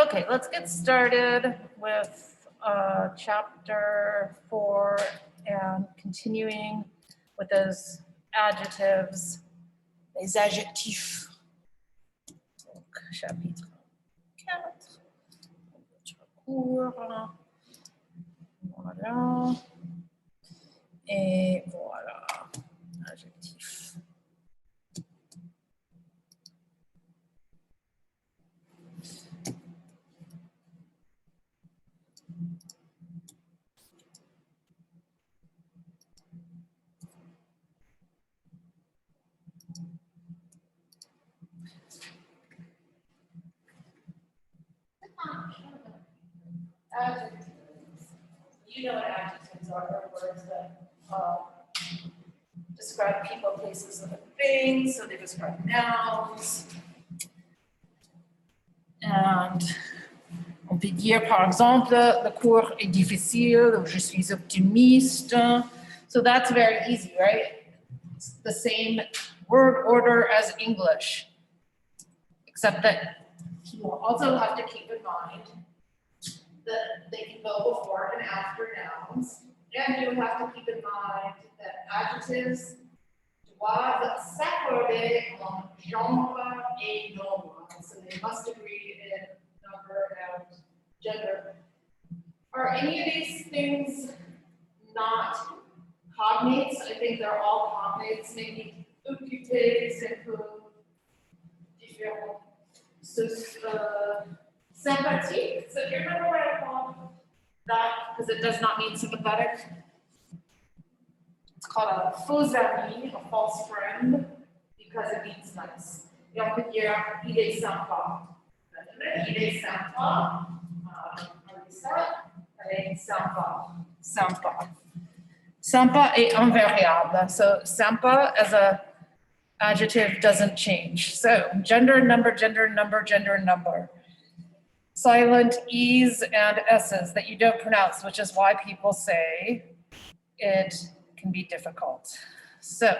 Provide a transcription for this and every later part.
Okay, let's get started with chapter 4 and continuing with those adjectives, les adjectifs. Donc, chapitre 4, cours, voilà, et voilà, adjectif. Adjectives. You know what adjectives are. They're words that describe people, places, and things. So they describe nouns. And on peut dire, par exemple, le cours est difficile, ou je suis optimiste. So that's very easy, right? It's the same word order as English, except that you will also have to keep in mind that they can go before and after nouns. And you have to keep in mind that adjectives doivent s'accorder en genre et nombre. So they must agree in number and gender. Are any of these things not cognates? I think they're all cognates, maybe occupé, s'improve, différent. Sympathique. So do you remember what I called that? Because it does not mean sympathetic. It's called a faux ami, a false friend, because it means nice. Et on peut dire, il est sympa. Il est sympa. Elle est sympa. Sympa. Sympa est invariable. So sympa as a adjective doesn't change. So gender, number, gender, number, gender, number. Silent E's and S's that you don't pronounce, which is why people say it can be difficult. So,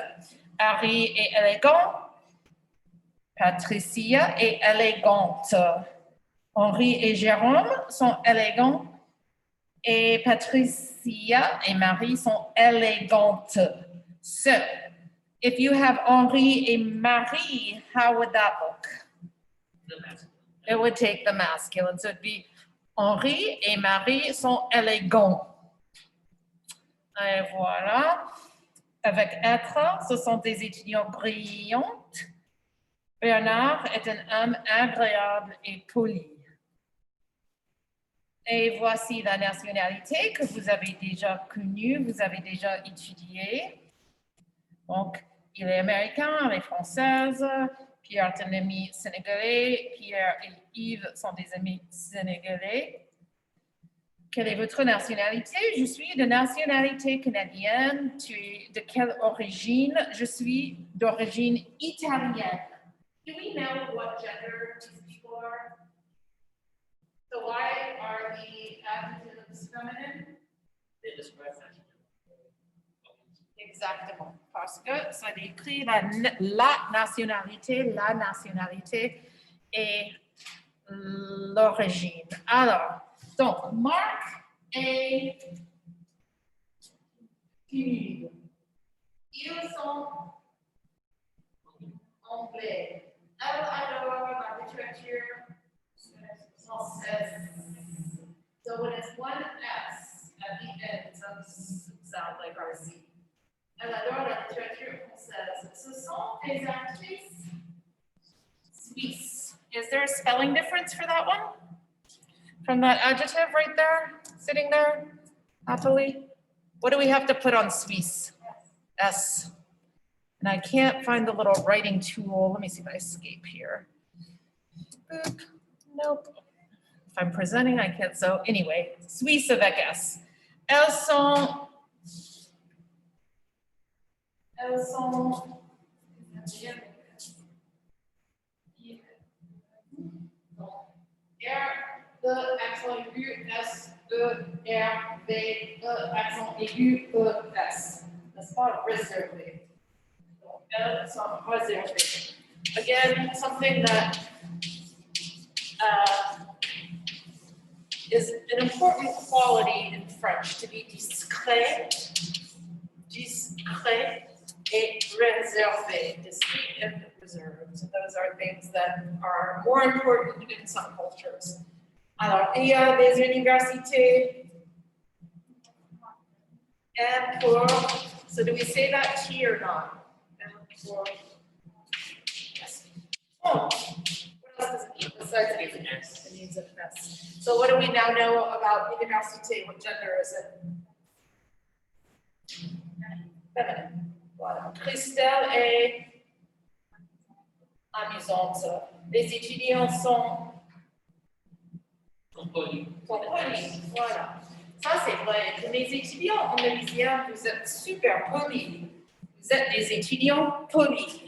Harry est élégant. Patricia est élégante. Henri et Jérôme sont élégants. Et Patricia et Marie sont élégantes. So, if you have Henri et Marie, how would that look? It would take the masculine. So it'd be Henri et Marie sont élégants. Et voilà. Avec être, ce sont des étudiants brillants. Bernard est un homme agréable et poli. Et voici la nationalité que vous avez déjà connue, vous avez déjà étudiée. Donc, il est américain, elle est française. Pierre est un ami sénégalais. Pierre et Yves sont des amis sénégalais. Quelle est votre nationalité? Je suis de nationalité canadienne. Tu es de quelle origine? Je suis d'origine italienne. Do we know what gender these people are? So why are the adjectives feminine? They describe that. Exactement. Parce que ça décrit la nationalité et l'origine. Alors, donc, Marc et Hugues, ils sont anglais. Elle adore la littérature française. So when it's one S at the end, it doesn't sound like RC. Elle adore la littérature française. Ce sont des actrices suisses. Is there a spelling difference for that one? From that adjective right there, sitting there, happily? What do we have to put on Suisse? S. And I can't find the little writing tool. Let me see if I escape here. Boop. Nope. If I'm presenting, I can't. So anyway, Suisse avec S. Elles sont R, E, accent aigu, S, E, R, V, E, accent aigu, E, S. N'est-ce pas réservé? Donc, elles sont réservées. Again, something that is an important quality in French, to be discret, et réservé, discreet and reserved. So those are things that are more important in some cultures. Alors, il y a des universités and pour, so do we say that T or not? And pour, yes. Oh, what else does it mean besides it? It means an S. So what do we now know about université? What gender is it? Feminine. Voilà. Christelle est amusante. Les étudiants sont polis. Voilà. Ça, c'est vrai. Les étudiants en Louisiane, vous êtes super polis. Vous êtes des étudiants polis.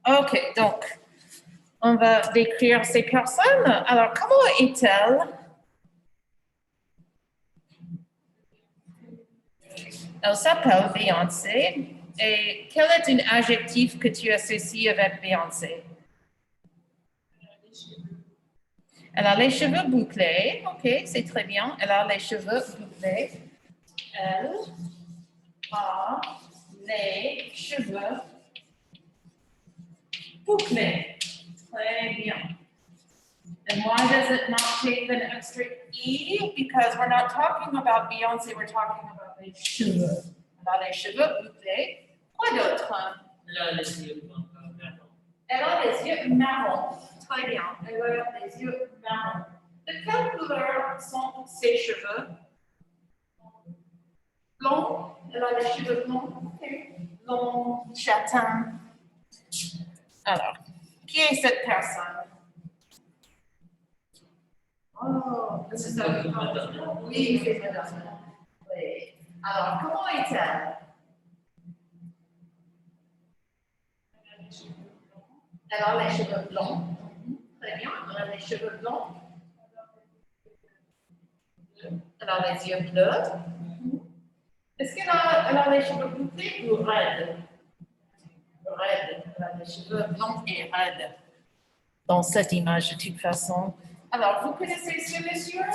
OK, donc, on va décrire ces personnes. Alors, comment est-elle? Elle s'appelle Beyoncé. Et quel est un adjectif que tu associes avec Beyoncé? Elle a les cheveux bouclés. OK, c'est très bien. Elle a les cheveux bouclés. Elle a les cheveux bouclés. Très bien. And why does it not take an extra E? Because we're not talking about Beyoncé, we're talking about les cheveux. Elle a les cheveux bouclés. Quoi d'autre? Elle a les yeux marrons. Elle a les yeux marrons. Très bien. Elle a les yeux marrons. De quelle couleur sont ses cheveux? Blonds. Elle a les cheveux blonds. Okay. Blond, châtain. Alors, qui est cette personne? Oh, c'est ça. Oui, c'est madame. Oui. Alors, comment est-elle? Elle a les cheveux blonds. Très bien. Elle a les cheveux blonds. Elle a les yeux bleus. Est-ce qu'elle a les cheveux bouclés ou raides? Raides. Elle a les cheveux blonds et raides. Dans cette image, de toute façon. Alors, vous connaissez ce monsieur?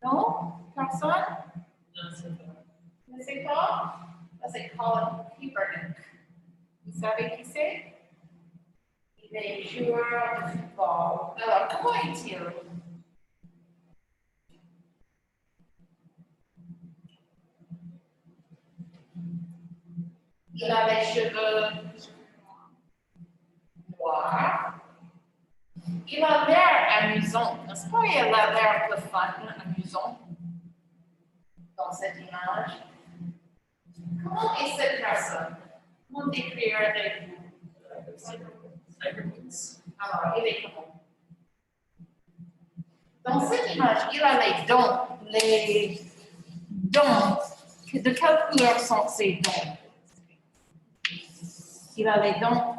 Non? Personne? Non, c'est pas. Vous ne savez pas? Ça, c'est Colin Kaepernick. Vous savez qui c'est? Il est joueur de football. Alors, comment est-il? Il a les cheveux noirs. Il a l'air amusant, n'est-ce pas? Il a l'air un peu fun, amusant dans cette image. Comment est cette personne? Comment décrire-vous? Alors, il est comment? Dans cette image, il a les dents. Les dents. De quelle couleur sont ces dents? Il a les dents.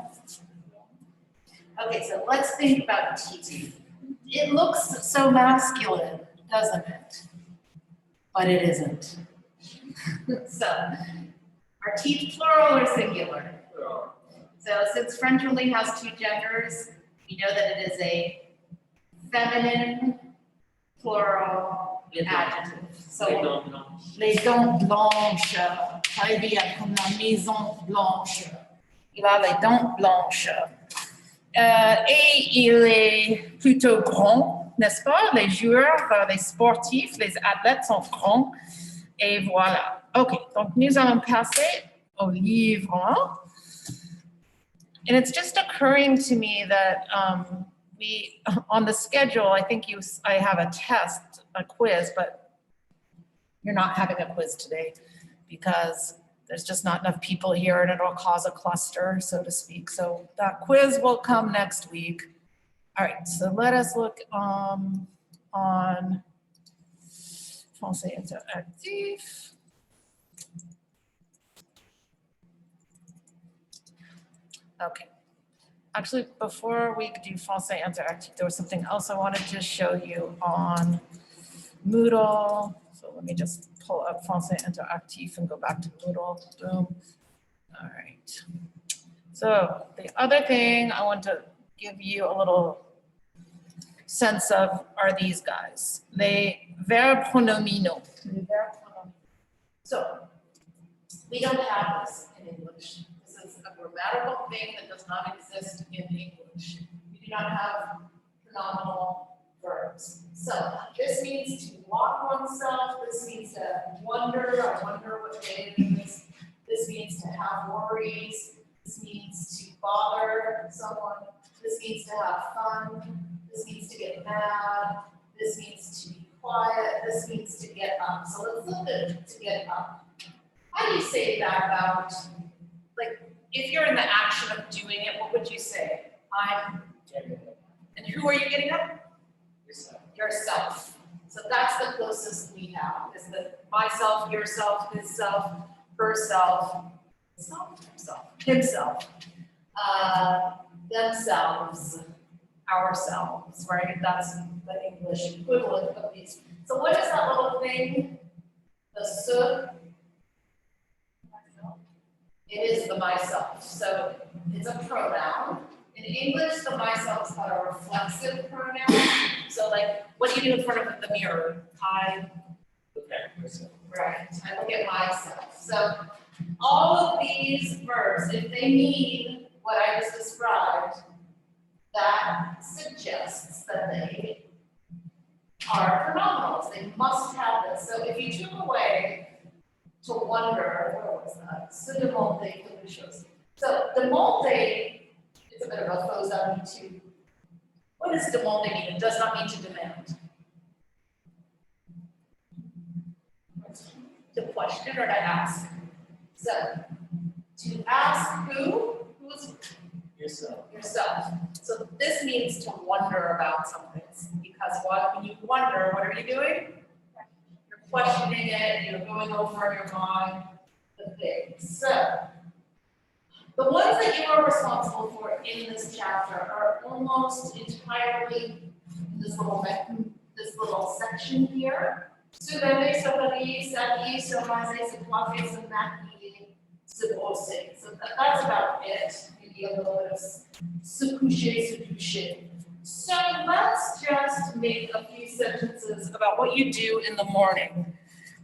Okay, so let's think about teeth. It looks so masculine, doesn't it? But it isn't. So, are teeth plural or singular? So since French only has two genders, we know that it is a feminine plural adjective. So les dents blanches, très bien, comme la maison blanche. Il a les dents blanches. Et il est plutôt grand, n'est-ce pas? Les joueurs, les sportifs, les athlètes sont grands. Et voilà. OK, donc nous allons passer au livre. And it's just occurring to me that we, on the schedule, I think I have a test, a quiz, but you're not having a quiz today because there's just not enough people here and it'll cause a cluster, so to speak. So that quiz will come next week. All right, so let us look on Français Interactif. Okay. Actually, before we do Français Interactif, there was something else I wanted to show you on Moodle. So let me just pull up Français Interactif and go back to Moodle. Boom. All right. So the other thing I want to give you a little sense of are these guys. Les verbes pronominaux. Les verbes pronominaux. So we don't have this in English. This is a grammatical thing that does not exist in English. We do not have pronominal verbs. So this means to walk oneself. This means to wonder. I wonder what day it is. This means to have worries. This means to bother someone. This means to have fun. This means to get mad. This means to be quiet. This means to get up. So let's look at to get up. How do you say that about, like, if you're in the action of doing it, what would you say? I'm getting up. And who are you getting up? Yourself. Yourself. So that's the closest we have, is that myself, yourself, his self, herself, himself, themselves, ourselves, right? That's the English equivalent of these. So what is that little thing? The se. It is the myself. So it's a pronoun. In English, the myself is called a reflexive pronoun. So like, what do you do in front of the mirror? I Look at yourself. Right, I look at myself. So all of these verbs, if they mean what I just described, that suggests that they are pronominals. They must have this. So if you took away to wonder, where was that? Se demander quelque chose. So demander is a bit of a faux ami too. What does demander mean? It does not mean to demand. To question or to ask. So, to ask who? Who's Yourself. yourself. So this means to wonder about something, because when you wonder, what are you doing? You're questioning it, you're going over in your mind the thing. So, the ones that you are responsible for in this chapter are almost entirely this little section here. Se lever, se réveiller, s'habiller, se raser, se coiffer, se maquiller, se brosser. So that's about it. Maybe a little bit of se coucher, se doucher. So let's just make a few sentences about what you do in the morning.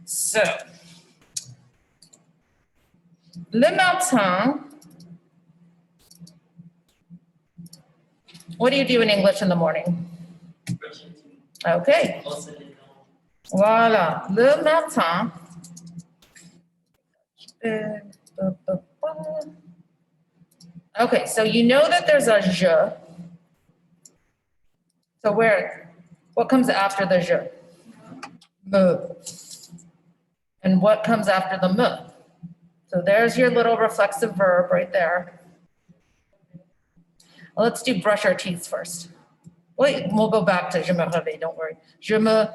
So, le matin, what do you do in English in the morning? Brushing teeth. Okay. Also did know. Voilà, le matin. Okay, so you know that there's a je. So what comes after the je? Me. And what comes after the me? So there's your little reflexive verb right there. Well, let's do brush our teeth first. Wait, we'll go back to je me réveille, don't worry. Je me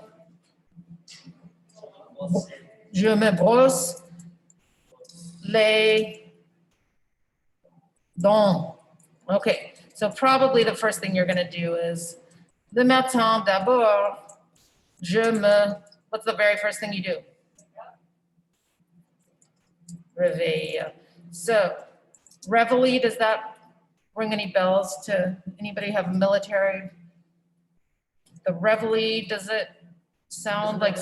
brosse les dents. Okay, so probably the first thing you're gonna do is le matin d'abord, what's the very first thing you do? Réveille. So, réveille, does that ring any bells to anybody have military? The réveille, does it sound like?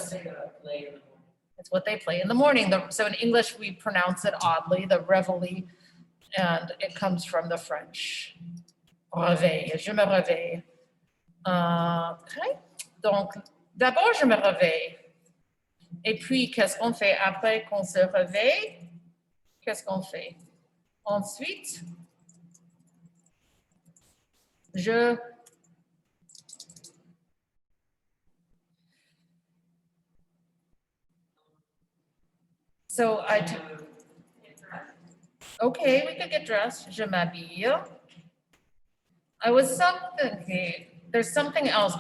It's what they play in the morning. So in English, we pronounce it oddly, the réveille, and it comes from the French. Réveille, je me réveille. Okay. Donc, d'abord, je me réveille. Et puis, qu'est-ce qu'on fait après qu'on se réveille? Qu'est-ce qu'on fait? Ensuite, So okay, we could get dressed. Je m'habille. There's something else.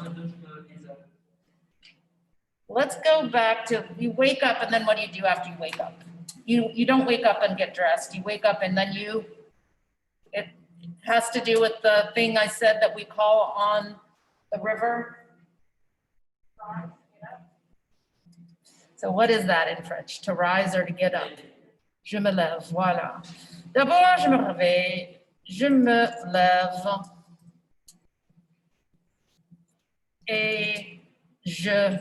Let's go back to, you wake up and then what do you do after you wake up? You don't wake up and get dressed. You wake up and then it has to do with the thing I said that we call on the river. So what is that in French? To rise or to get up? Je me lève, voilà. D'abord, je me réveille, je me lève. et je.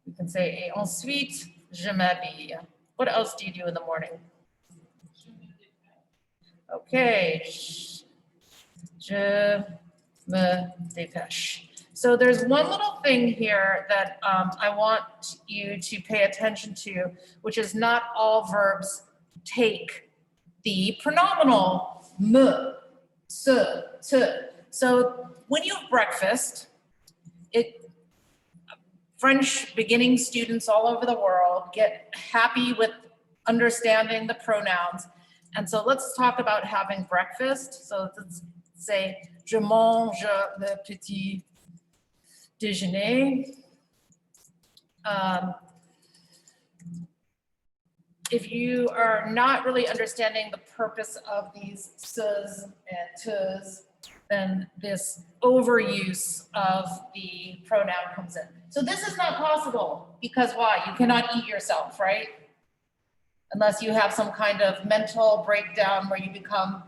You can say et ensuite je m'habille. What else do you do in the morning? Okay. Je me dépêche. So there's one little thing here that I want you to pay attention to, which is not all verbs take the pronominal me, se, te. So when you have breakfast, French beginning students all over the world get happy with understanding the pronouns. And so let's talk about having breakfast. So let's say, je mange le petit déjeuner. If you are not really understanding the purpose of these ses and tes, then this overuse of the pronoun comes in. So this is not possible because why? You cannot eat yourself, right? Unless you have some kind of mental breakdown where you become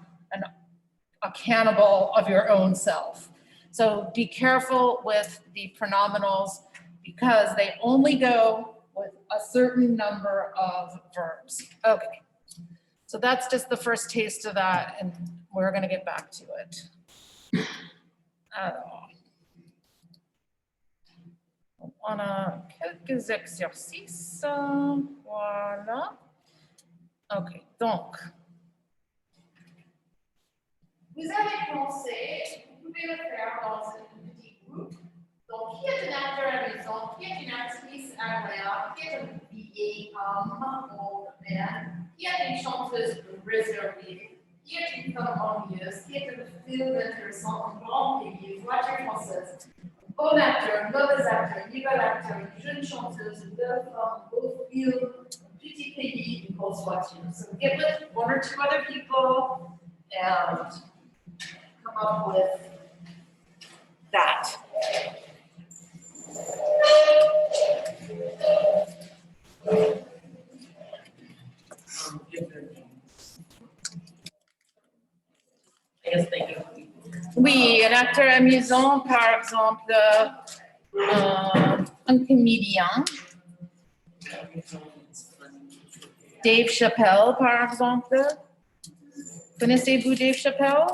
a cannibal of your own self. So be careful with the pronominals because they only go with a certain number of verbs. Okay, so that's just the first taste of that, and we're gonna get back to it. Alors, on a quelques exercices, voilà. Ok, donc, vous avez pensé, vous pouvez le faire dans un petit groupe. Donc, qui est un acteur amusant, qui est une actrice agréable, qui est un vieil homme ou man, qui est une chanteuse réservée, qui est une femme ennuyeuse, qui est un film intéressant, un grand pays, voiture française, un bon acteur, un mauvais acteur, un nouvel acteur, une jeune chanteuse, une belle femme, un beau film, un petit pays, une grosse voiture. So get with one or two other people and come up with that. Give their names. I guess they can. Oui, un acteur amusant, par exemple, un comédien, Dave Chappelle, par exemple. Connaissez-vous Dave Chappelle?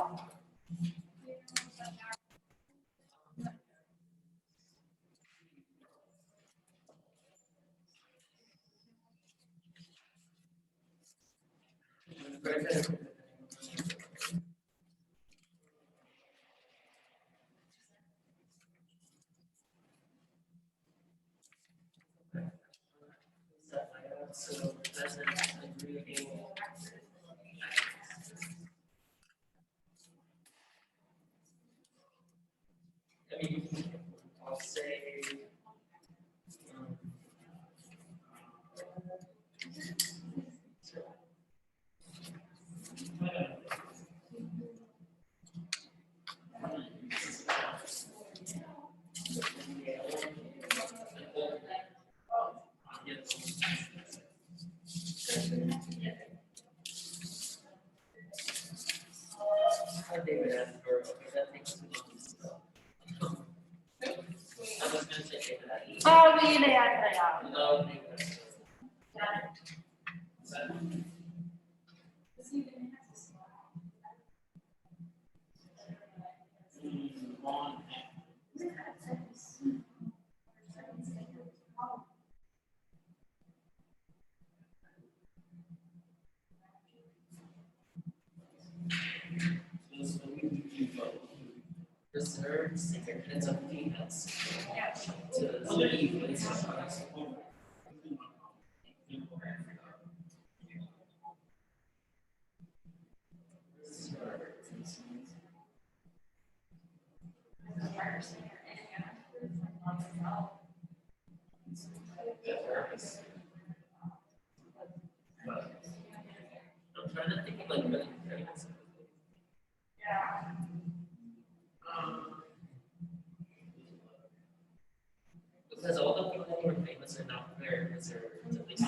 So that's an aggregating. I mean, I'll say. David Attenborough, okay, that takes too long to spell. I was gonna say David Attenborough. Ah oui, il est agréable. No, David Attenborough. Reserved significance of females to leave places. I'm trying to think of like really famous. Because all the people who are famous are not very reserved, at least.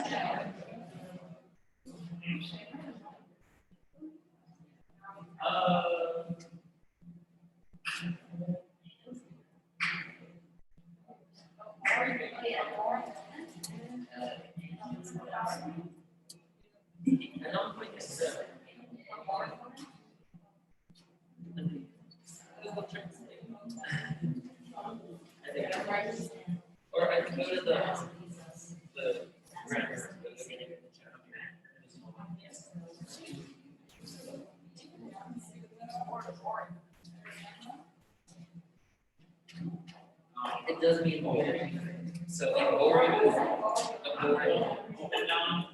go to the grammar, the beginning of the chapter. It does mean boring. So like boring is a boring. No.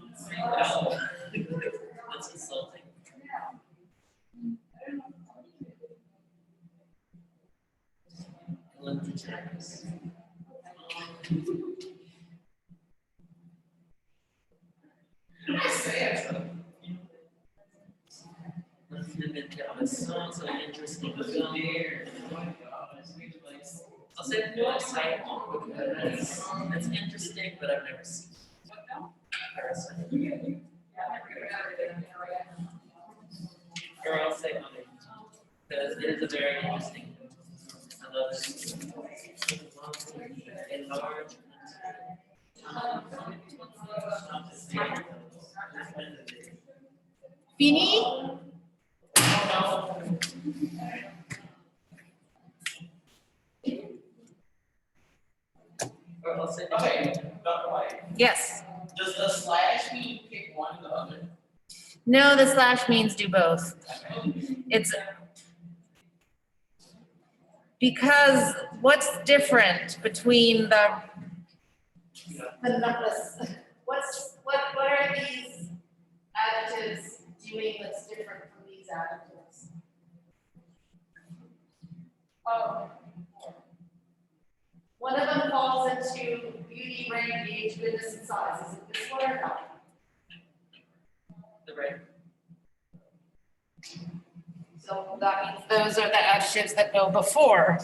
That's insulting. Lengthy chapters. So interesting. I'll say the Parasite because that's interesting, but I've never seen Parasite. Or I'll say Mother, because it is a very interesting movie. I love it. Enlarge. Fini? Or I'll say. Okay, Dr. White, Yes. does the slash mean pick one or the other? No, the slash means do both. It's because what's different between the numbers? What are these adjectives doing that's different from these adjectives? Oh. One of them falls into beauty, rank, age, goodness, and size. Is it this one or not? The right. So that means those are the adjectives that go before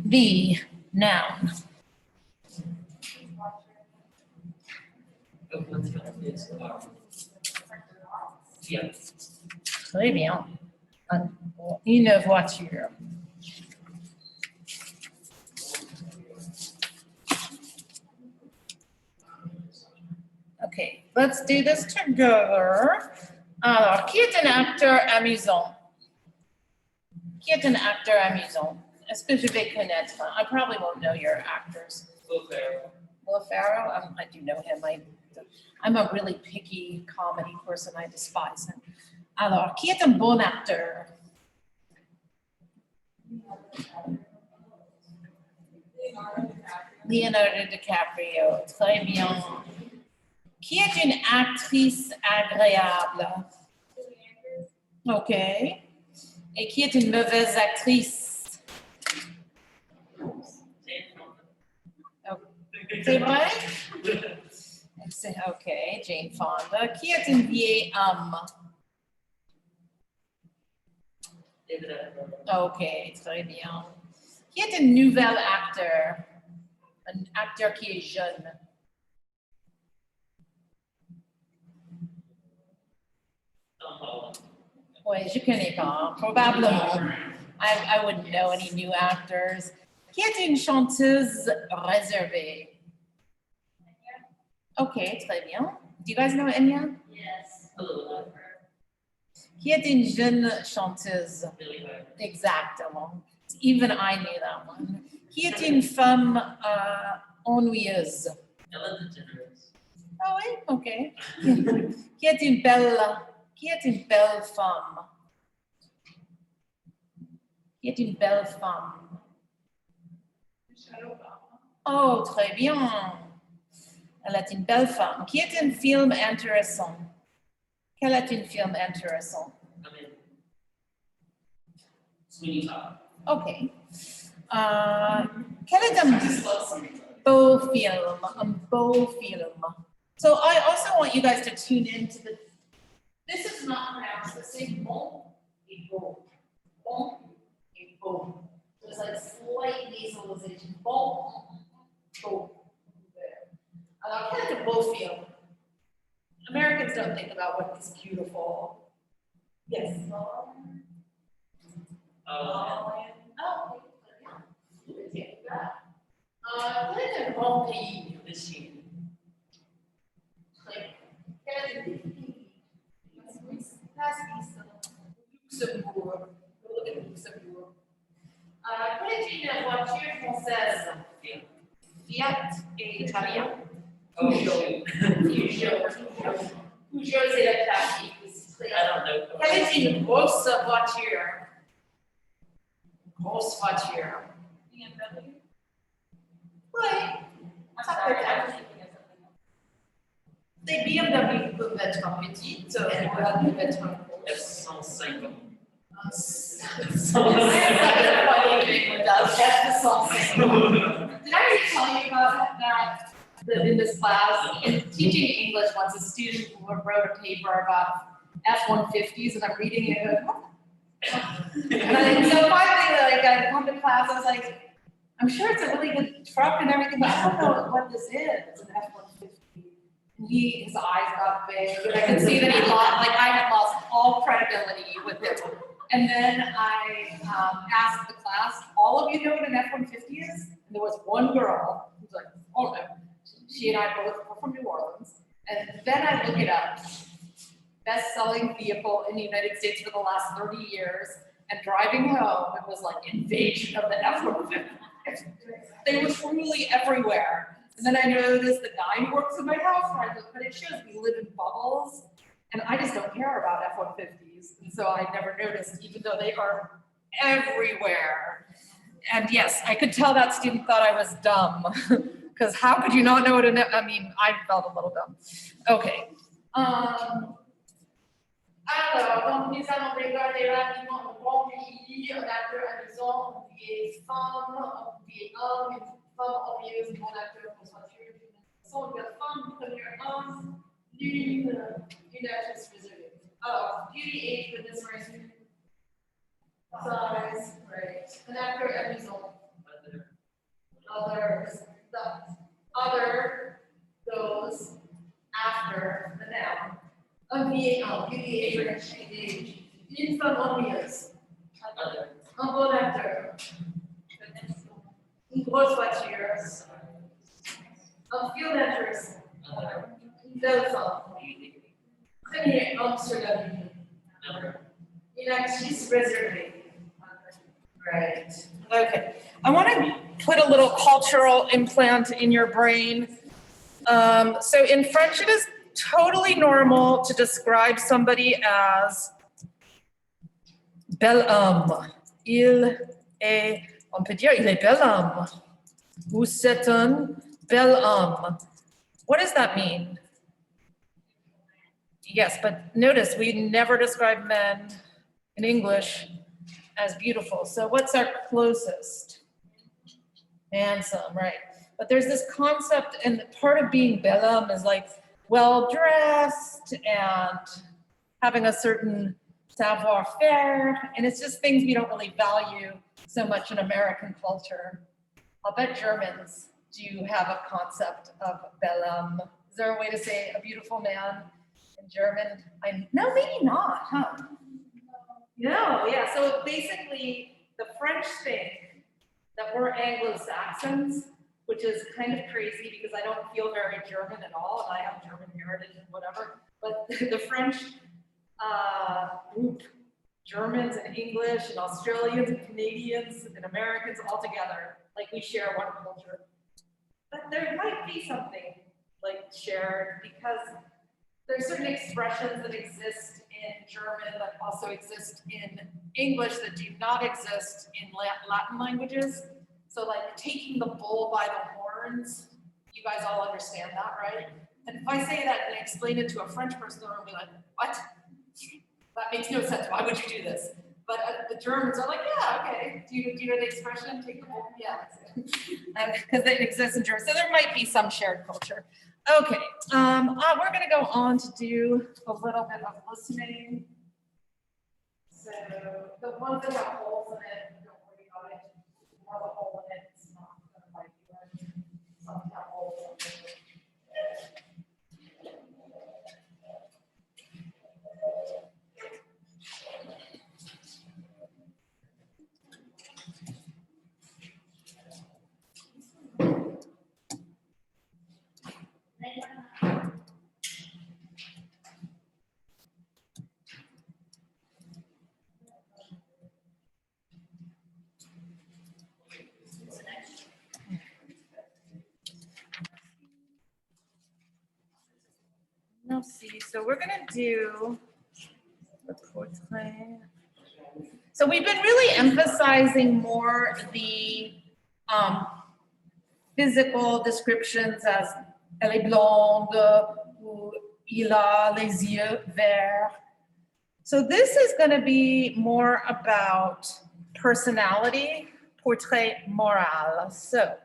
the noun. Oh, let's go. It's, yeah. Très bien. Une voiture. Okay, let's do this together. Alors, qui est un acteur amusant? Qui est un acteur amusant? Est-ce que je vais connaître? I probably won't know your actors. Will Ferrell. Will Ferrell, I do know him. I'm a really picky comedy person. I despise him. Alors, qui est un bon acteur? Leonardo DiCaprio. Très bien. Qui est une actrice agréable? OK. Et qui est une mauvaise actrice? C'est vrai? C'est OK, Jane Fonda. Qui est une vieille âme? David Attenborough. OK, très bien. Qui est un nouvel acteur? Un acteur qui est jeune. Tom Holland. Oui, je connais pas. Probablement. I wouldn't know any new actors. Qui est une chanteuse réservée? OK, très bien. Do you guys know Enya? Yes. A little bit. Qui est une jeune chanteuse? Billy Eilish. Exactement. Even I knew that one. Qui est une femme ennuyeuse? Ellen DeGeneres. Ah oui, OK. Qui est une belle femme? Qui est une belle femme? Oh, très bien. Elle est une belle femme. Qui est un film intéressant? Quel est un film intéressant? I mean, Sweeney Todd. OK. Quel est un beau film? Un beau film. So I also want you guys to tune into the. This is not pronounced the same. Bon et beau. Bon et beau. So it's like slight nasalization. Bon, beau. Alors, quel est un beau film? Americans don't think about what is beautiful. Yes. Oh, Oh, okay. Quel est un bon pays? the Sheen. Quel est un pays? Luxembourg. Look at Luxembourg. Quelle est une voiture française? Yeah. Fiat et Italien. Oh, shoot. Peugeot, c'est la classique. I don't know. Quelle est une grosse voiture? Grosse voiture. BMW. Ouais. Ça peut être. Les BMW peuvent être petites, elles peuvent être grosses. F-150. Did I already tell you about that in this class? In teaching English, once a student wrote a paper about F-150s, and I'm reading it, and what? And so finally, like, I come to class, I was like, I'm sure it's a really good truck and everything, but I don't know what this is, an F-150. And his eyes got big, and I could see that he lost, like, I had lost all credibility with him. And then I asked the class, all of you know what an F-150 is? And there was one girl who's like, oh no. She and I both were from New Orleans. And then I look it up. Best-selling vehicle in the United States for the last 30 years. And driving home, it was like invasion of the F-150. They were truly everywhere. And then I noticed the guy who works in my house, where I live, but it shows we live in bubbles. And I just don't care about F-150s. And so I never noticed, even though they are everywhere. And yes, I could tell that student thought I was dumb. Because how could you not know what I mean, I felt a little dumb. Okay. Alors, donc nous allons regarder rapidement un bon pays, un acteur amusant, on dit femme, on dit homme, une femme envieuse, un bon acteur pour sa fille, son de femme, premier homme, une actrice réservée. Alors, beauty, age, goodness, race, size, right. An actor amusant. Others, the other goes after the noun. Un vieil homme, beauty, age, une femme envieuse. Un bon acteur. Une grosse voiture. Un field actress. Une belle femme. Premier homme sur la ligne. Une actrice réservée. Right. Okay. I want to put a little cultural implant in your brain. So in French, it is totally normal to describe somebody as bel homme. Il est, on peut dire, il est bel homme. Ou c'est un bel homme. What does that mean? Yes, but notice we never describe men in English as beautiful. So what's our closest? Handsome, right? But there's this concept, and part of being bel homme is like well-dressed and having a certain savoir-faire, and it's just things we don't really value so much in American culture. I'll bet Germans do have a concept of bel homme. Is there a way to say a beautiful man in German? No, maybe not, huh? No, yeah, so basically the French think that we're Anglo-Saxons, which is kind of crazy because I don't feel very German at all, and I have German heritage and whatever, but the French group, Germans and English and Australians and Canadians and Americans all together, like we share one culture. But there might be something like shared because there's certain expressions that exist in German that also exist in English that do not exist in Latin languages. So like taking the bull by the horns, you guys all understand that, right? And if I say that and explain it to a French person, they'll be like, what? That makes no sense. Why would you do this? But the Germans are like, yeah, okay. Do you know the expression? Take the bull? Yeah. Because it exists in German. So there might be some shared culture. Okay, we're gonna go on to do a little bit of listening. So the ones that have holes in it, don't worry about it. More of a hole in it, it's not gonna bite you. Some have holes in it. so we're gonna do the portrait. So we've been really emphasizing more the physical descriptions as elle est blonde ou il a les yeux verts. So this is going to be more about personality, portrait moral. So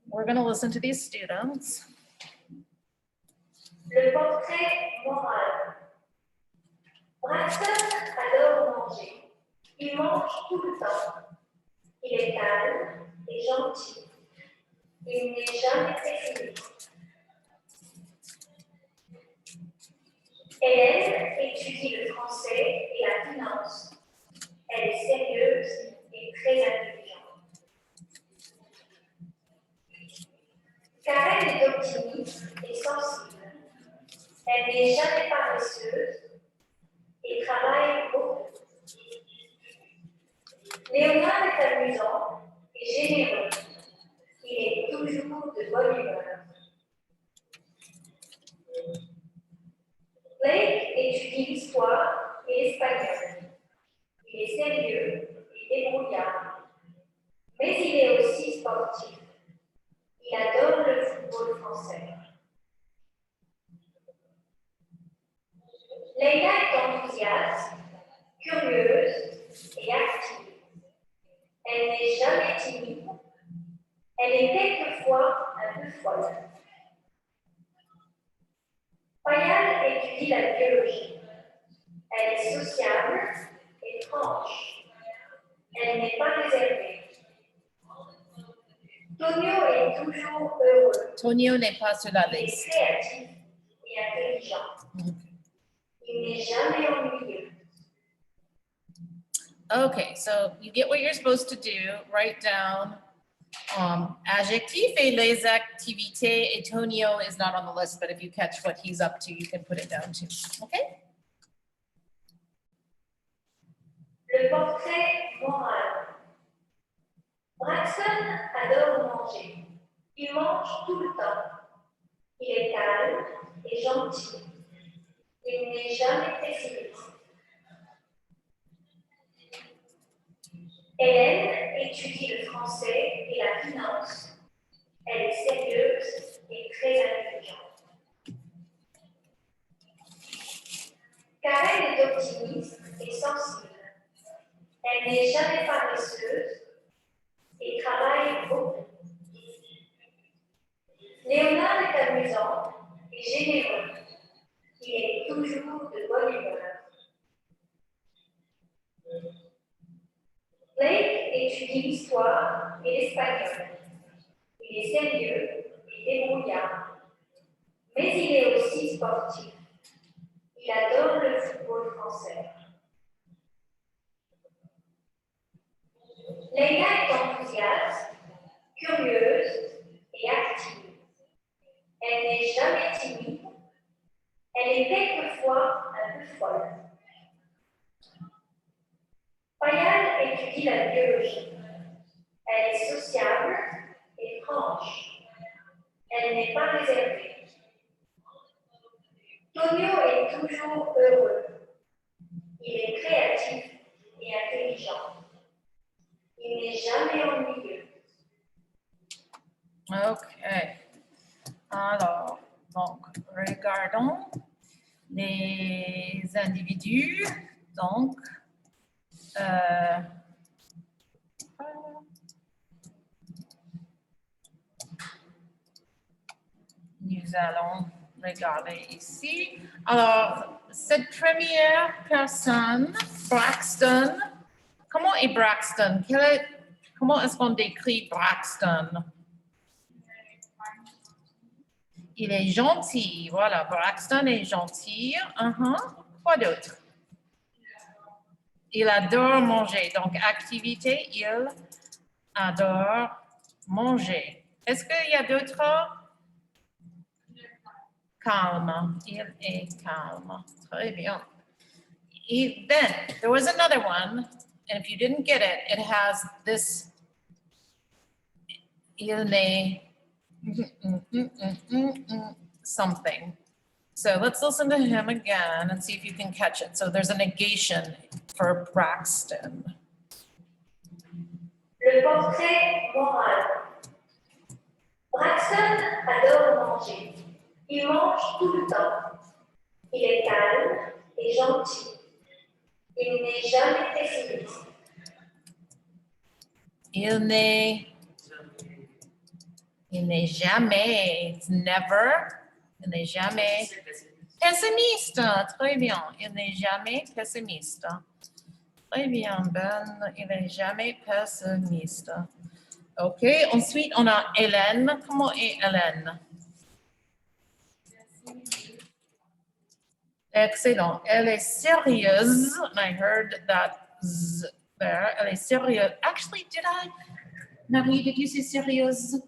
we're going to listen to these students. Le portrait moral. Braxton adore manger. Il mange tout le temps. Il est calme et gentil. Il n'est jamais pessimiste. Hélène étudie le français et la finance. Elle est sérieuse et très intelligente. Karen est optimiste et sensible. Elle n'est jamais paresseuse et travaille beaucoup. Léonard est amusant et généreux. Il est toujours de bonne humeur. Blake étudie l'histoire et l'espagnol. Il est sérieux et débrouillard. Mais il est aussi sportif. Il adore le football français. Leïla est enthousiaste, curieuse et active. Elle n'est jamais timide. Elle est quelquefois un peu folle. Payal étudie la biologie. Elle est sociable et franche. Elle n'est pas réservée. Tonio est toujours heureux. Tonio n'est pas sur la Il est liste. créatif et intelligent. Il n'est jamais ennuyeux. Okay, so you get what you're supposed to do. Write down adjectif et les activités. Et Tonio is not on the list, but if you catch what he's up to, you can put it down too. Okay? Le portrait moral. Braxton adore manger. Il mange tout le temps. Il est calme et gentil. Il n'est jamais pessimiste. Hélène étudie le français et la finance. Elle est sérieuse et très intelligente. Karen est optimiste et sensible. Elle n'est jamais paresseuse et travaille beaucoup. Léonard est amusant et généreux. Il est toujours de bonne humeur. Blake étudie l'histoire et l'espagnol. Il est sérieux et débrouillard. Mais il est aussi sportif. Il adore le football français. Leïla est enthousiaste, curieuse et active. Elle n'est jamais timide. Elle est quelquefois un peu folle. Payal étudie la biologie. Elle est sociable et franche. Elle n'est pas réservée. Tonio est toujours heureux. Il est créatif et intelligent. Il n'est jamais ennuyeux. Okay. Alors, donc, regardons les individus. Donc, nous allons regarder ici. Alors, cette première personne, Braxton, comment est Braxton? Comment est-ce qu'on décrit Braxton? Il est gentil, voilà, Braxton est gentil. Quoi d'autre? Il adore manger, donc activité, il adore manger. Est-ce qu'il y a d'autres? Calme, il est calme, très bien. Then, there was another one, and if you didn't get it, it has this, il n'est something. So let's listen to him again and see if you can catch it. So there's a negation for Braxton. Le portrait moral. Braxton adore manger. Il mange tout le temps. Il est calme et gentil. Il n'est jamais pessimiste. Il n'est jamais, it's never, il n'est jamais pessimiste. Très bien. Il n'est jamais pessimiste. Très bien, Ben. Il n'est jamais pessimiste. OK. Ensuite, on a Hélène. Comment est Hélène? Excellent. Elle est sérieuse. And I heard that z there. Elle est sérieuse. Actually, did I? Marie, did you say sérieuse?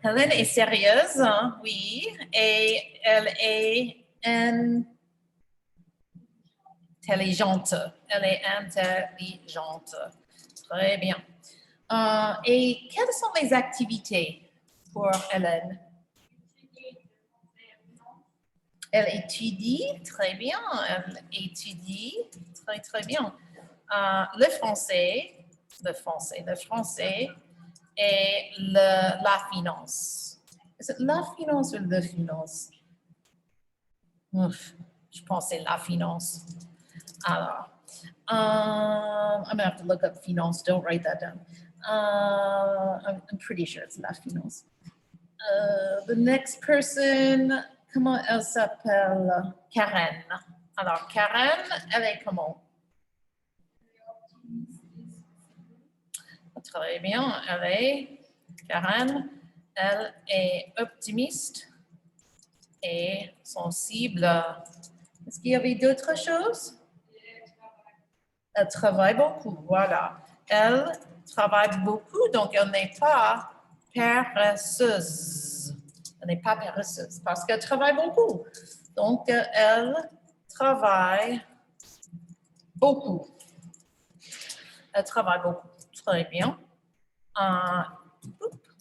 Hélène est sérieuse, hein, oui, et elle est intelligente. Elle est intelligente. Très bien. Et quelles sont les activités pour Hélène? Elle étudie, très bien. Elle étudie, très, très bien. Le français et la finance. Is it la finance ou le finance? Ouf, je pense que c'est la finance. Alors, I'm gonna have to look up finance. Don't write that down. I'm pretty sure it's la finance. The next person, comment elle s'appelle? Karen. Alors, Karen, elle est comment? Très bien, Karen, elle est optimiste et sensible. Est-ce qu'il y avait d'autres choses? Elle travaille beaucoup, voilà. Elle travaille beaucoup, donc elle n'est pas paresseuse. Elle n'est pas paresseuse parce qu'elle travaille beaucoup. Donc, elle travaille beaucoup. Elle travaille beaucoup. Très bien.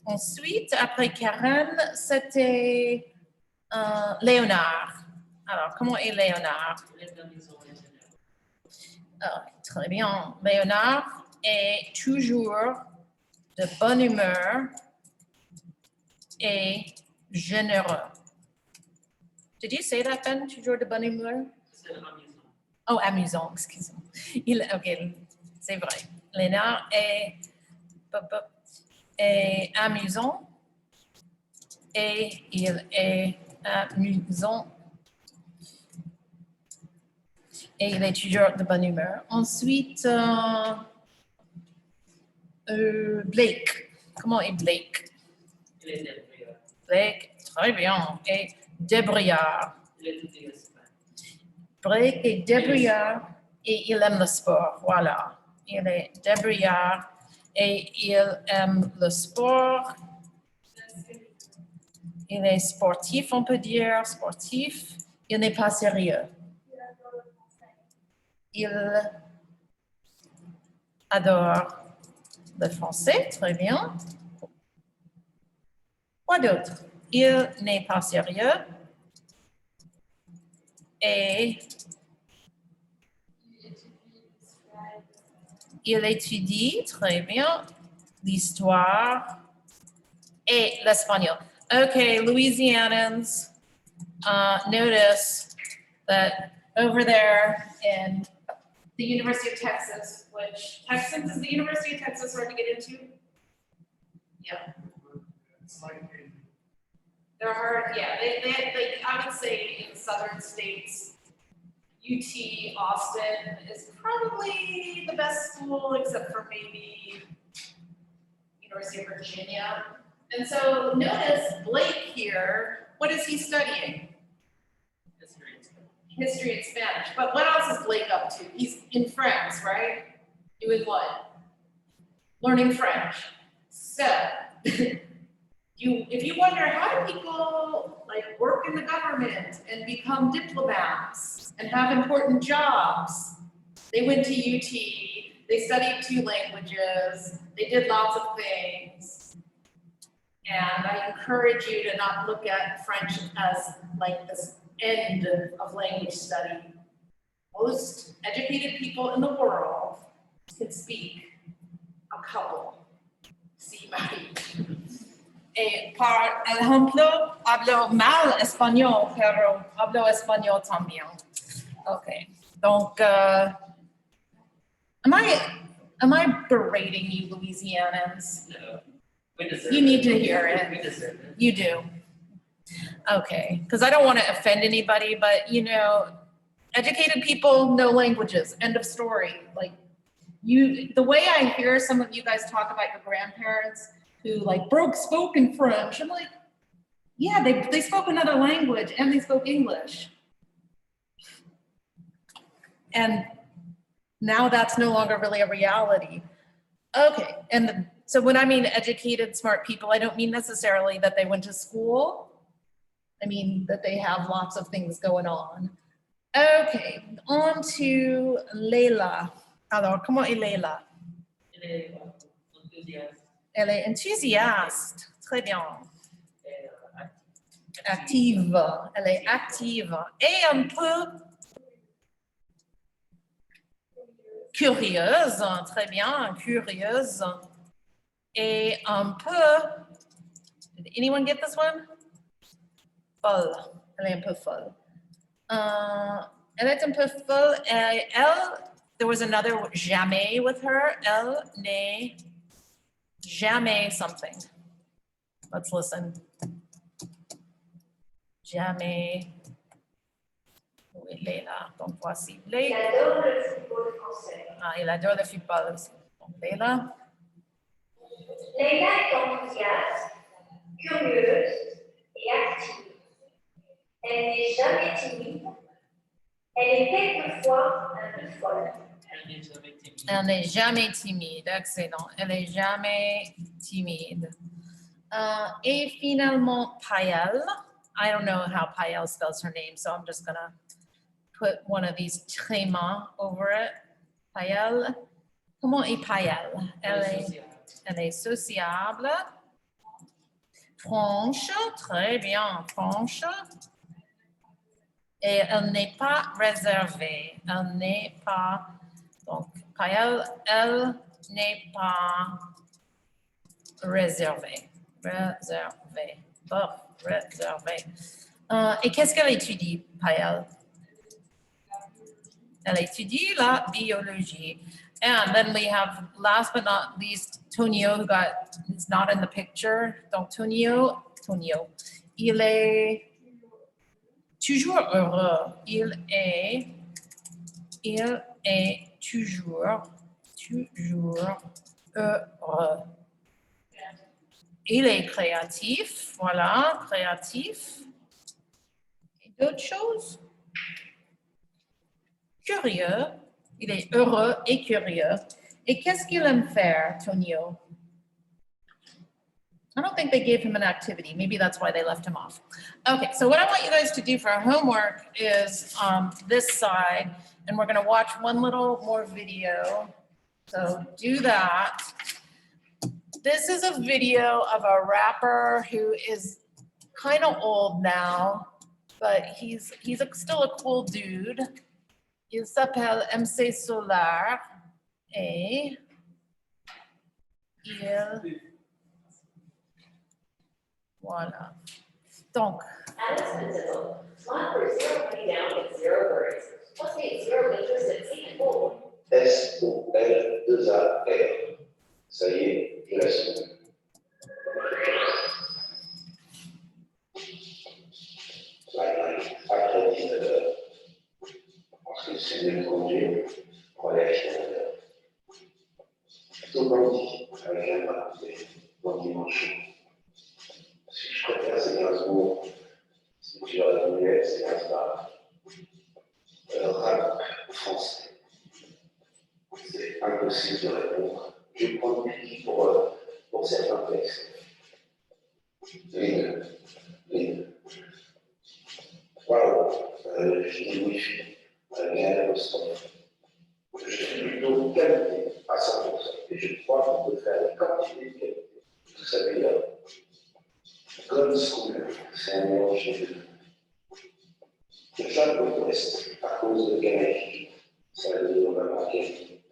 Ensuite, après Karen, c'était Léonard. Alors, comment est Léonard? Très bien. Léonard est toujours de bonne humeur et généreux. Did you say that, Ben? Toujours de bonne humeur? Oh, amusant, excusez-moi. OK, c'est vrai. Léonard est amusant et il est amusant et il est toujours de bonne humeur. Ensuite, Blake. Comment est Blake? Il est débrouillard. Blake, très bien. Et débrouillard. Il est tout espagnol. Blake est débrouillard et il aime le sport. Voilà. Il est débrouillard et il aime le sport. Il est sportif, on peut dire, sportif. Il n'est pas sérieux. Il adore le français, très bien. Quoi d'autre? Il n'est pas sérieux. Et il étudie très bien l'histoire et l'espagnol. Okay, Louisianans, notice that over there in the University of Texas, which Texans is the University of Texas hard to get into? Yeah. They're hard, yeah, they, I would say in southern states, UT Austin is probably the best school except for maybe University of Virginia. And so notice Blake here, what is he studying? History and Spanish. But what else is Blake up to? He's in France, right? Doing what? Learning French. So if you wonder how do people like work in the government and become diplomats and have important jobs, they went to UT, they studied 2 languages, they did lots of things. And I encourage you to not look at French as like this end of language study. Most educated people in the world can speak a couple. Sí, Marie. Por ejemplo, hablo mal español, pero hablo español también. Okay, donc, am I berating you, Louisianans? No, we deserve it. You need to hear it. We deserve it. You do. Okay, because I don't want to offend anybody, but you know, educated people know languages. End of story. Like the way I hear some of you guys talk about your grandparents who like spoke in French, I'm like, yeah, they spoke another language and they spoke English. And now that's no longer really a reality. Okay, and so when I mean educated, smart people, I don't mean necessarily that they went to school. I mean that they have lots of things going on. Okay, on to Leila. Alors, comment est Leila? Elle est enthousiaste Elle est enthousiaste. Très bien. et Active. Elle est active. Et un peu curieuse. Très bien, curieuse. Et un peu, did anyone get this one? Folle. Elle est un peu folle. Elle est un peu folle. Elle, there was another jamais with her. Elle n'est jamais something. Let's listen. Jamais. Oui, Leila. Donc voici. Il Leila. adore le football français. Ah, il adore le football aussi. Donc Leila. Leïla est enthousiaste, curieuse et active. Elle n'est jamais timide. Elle est quelquefois un peu folle. elle n'est jamais timide. Elle n'est jamais timide. Excellent. Elle n'est jamais timide. Et finalement, Payal. I don't know how Payal spells her name, so I'm just going to put one of these trémas over it. Payal. Comment est Payal? Elle est sociable. Franche. Très bien. Franche. Et elle n'est pas réservée. Elle n'est pas. Donc, Payal, elle n'est pas réservée. Réservée. Oh, réservée. Et qu'est-ce qu'elle étudie, Payal? Elle étudie la biologie. And then we have, last but not least, Tonio, who is not in the picture. Donc, Tonio, il est toujours heureux. Il est toujours heureux. Il est créatif, voilà, créatif. Et d'autres choses? Curieux. Il est heureux et curieux. Et qu'est-ce qu'il aime faire, Tonio? I don't think they gave him an activity. Maybe that's why they left him off. Okay, so what I want you guys to do for our homework is this side, and we're gonna watch one little more video. So do that. This is a video of a rapper who is kind of old now, but he's still a cool dude. Il s'appelle MC Solar et il... Voilà. Donc, Alice Penzill, slot for 0 money down and 0 worries. Plus pay 0 interest at St. Gold. S-O-L-2-A-R. Ça y est, je laisse. Après 19h, parce que c'est mieux de conduire, on va aller à 19h. Plutôt lundi, avec un mardi, bon dimanche. Si je préfère, c'est Gainsbourg. Si tu vas donner, c'est Gainsbourg. Rap français. C'est impossible de répondre. Je prends du pied pour certains textes. Lynn. Voilà. Je dis Wi-Fi. Rien de stop. Je suis plutôt qualité à 100%. Et je crois qu'on peut faire la quantité de qualité. Tout ça, Comme School, c'est un mélange des deux. Le choix de l'Ouest, à cause de Ganaï, ça veut dire que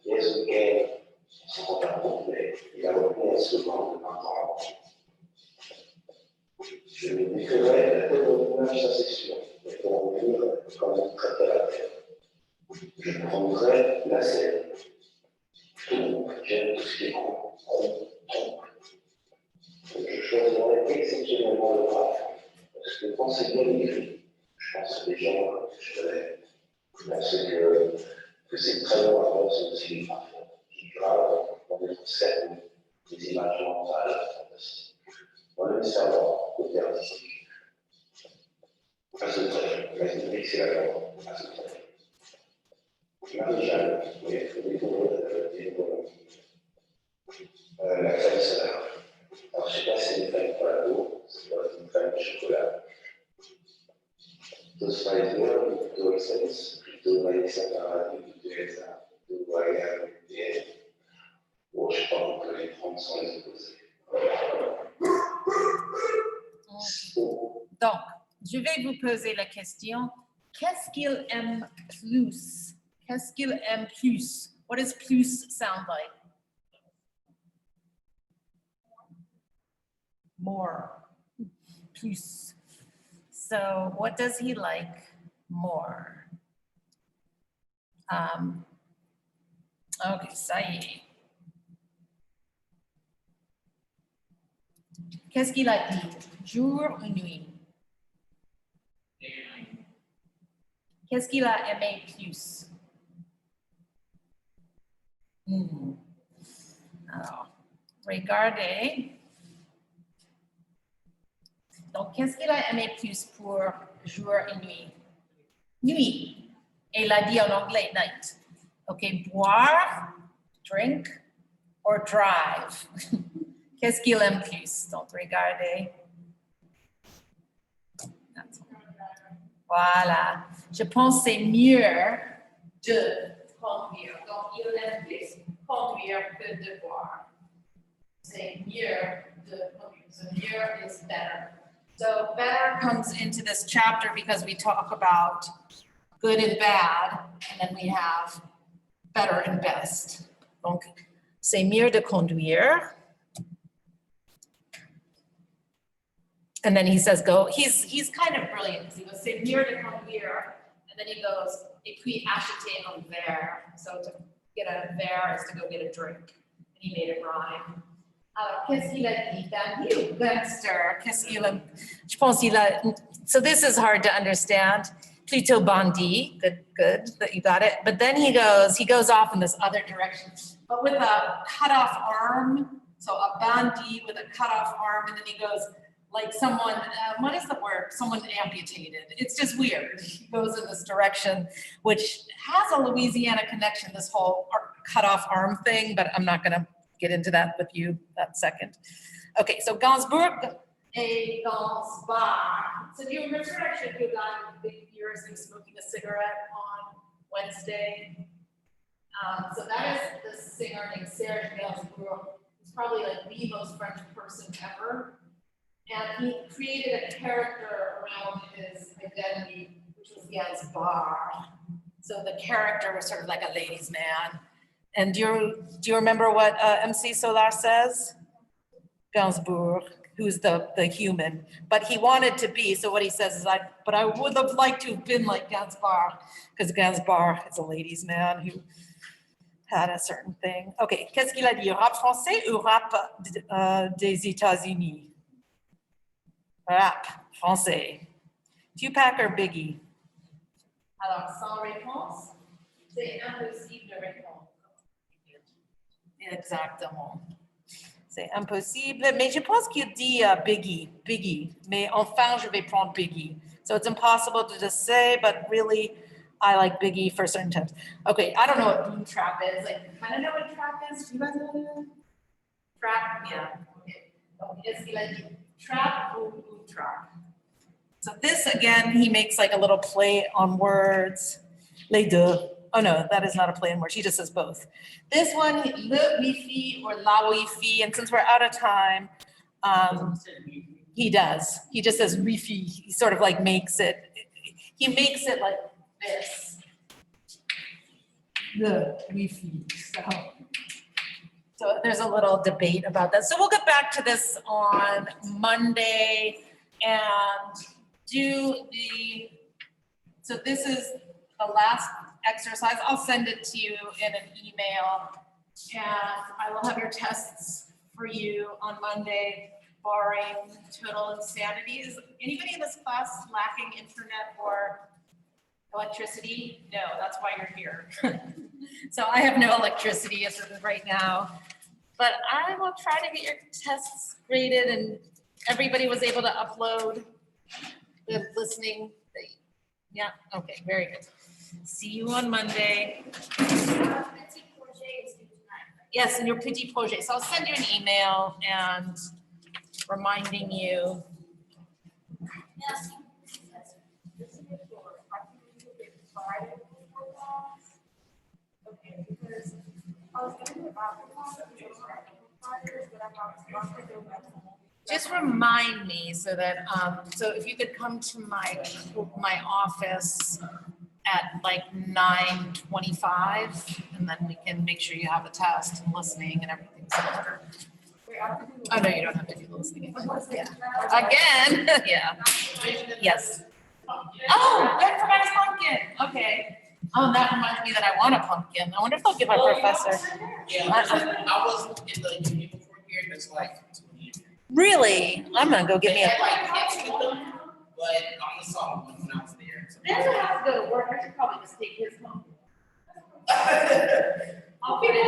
Jésus est son complet, il a retenu un slogan de 20 ans. Je me décrirai la tête de l'image, ça c'est sûr, mais pour en venir, comme on traitait la terre. Je prendrai la scène. Tout, j'aime tout ce qui est rond, trompe. Je choisirai exceptionnellement le graphe, parce que quand c'est bien écrit, je pense que les gens, je vais penser que c'est très bon à faire, c'est aussi les graphes. Les graphes, dans des scènes, des images mentales, fantastiques. Moi, le cerveau, côté artistique. À ce trait, la technique, c'est la langue, à ce trait. Marie-Jeanne, oui, il faut découvrir la crème solaire. Alors, je ne sais pas si c'est une crème pour la peau, c'est une crème de chocolat. Plutôt Spider, plutôt Essence, plutôt Vanessa Paradis, plutôt Elsa, plutôt Royal, et bon, je pense que les prendre sans les opposer. Donc, je vais vous poser la question, qu'est-ce qu'il aime plus? Qu'est-ce qu'il aime plus? What does plus sound like? More. Plus. So what does he like more? Okay, ça y est. Qu'est-ce qu'il a dit? Jour ou nuit? Qu'est-ce qu'il a aimé plus? Alors, regardez. Donc, qu'est-ce qu'il a aimé plus pour jour et nuit? Nuit. Et il a dit en anglais night. OK, boire, drink, or drive. Qu'est-ce qu'il aime plus? Donc, regardez. Voilà. Je pense que c'est mieux de conduire. Donc, il aime plus conduire que de boire. C'est mieux de conduire. So, mieux is better. So, better comes into this chapter because we talk about good and bad, and then we have better and best. Donc, c'est mieux de conduire. And then he says, go, he's kind of brilliant because he goes, c'est mieux de conduire. And then he goes, et puis acheter un verre. So to get a verre is to go get a drink. And he made it rhyme. Alors, qu'est-ce qu'il a dit? Daniel Webster, qu'est-ce qu'il a, je pense qu'il a, so this is hard to understand. Plutôt bandit, good that you got it. But then he goes off in this other direction, but with a cut off arm. So a bandit with a cut off arm, and then he goes, like someone, what is the word? Someone amputated. It's just weird. He goes in this direction, which has a Louisiana connection, this whole cut off arm thing, but I'm not gonna get into that with you that second. Okay, so Gainsbourg et Gainsbar. So do you remember I showed you a guy with big ears and smoking a cigarette on Wednesday? So that is the singer named Serge Gainsbourg. He's probably like the most French person ever. And he created a character around his identity, which was Gainsbar. So the character was sort of like a ladies' man. And do you remember what MC Solar says? Gainsbourg, who's the human, but he wanted to be. So what he says is, but I would have liked to have been like Gainsbar, because Gainsbar is a ladies' man who had a certain thing. Okay, qu'est-ce qu'il a dit? Rap français ou rap des États-Unis? Rap français. Tupac or Biggie? Alors, sans réponse, c'est impossible de répondre. Exactement. C'est impossible, mais je pense qu'il dit Biggie, mais enfin je vais prendre Biggie. So it's impossible to just say, but really I like Biggie for certain times. Okay, I don't know what boom trap is. Like, kind of know what trap is? Do you guys know what it is? Trap, yeah. Okay. Est-ce qu'il a dit trap ou boom trap? So this again, he makes like a little play on words. Les deux. Oh no, that is not a play on words. He just says both. This one, le wifi or la wifi, and since we're out of time, He does. He just says Wi-Fi. He sort of like makes it, he makes it like this. The Wi-Fi, so there's a little debate about that. So we'll get back to this on Monday and do so this is the last exercise. I'll send it to you in an email. And I will have your tests for you on Monday, barring total insanity. Is anybody in this class lacking internet or electricity? No, that's why you're here. So I have no electricity as of right now, but I will try to get your tests graded and everybody was able to upload the listening. Yeah, okay, very good. See you on Monday. Yes, and your petit projet. So I'll send you an email and reminding you. Just remind me so that, so if you could come to my office at like 9:25, and then we can make sure you have the test and listening and everything's in order. Oh, no, you don't have to do the listening. Yeah. Again, yeah. Yes. Oh, I forgot his pumpkin. Okay. Oh, that reminds me that I want a pumpkin. I wonder if they'll give our professor. Yeah, I was in the union before here, there's like 20 years. Really? I'm gonna go get They me a. had like kids with them, but I only saw one when I was there. so- Then I have to go to work. I should probably just take his home. I'll People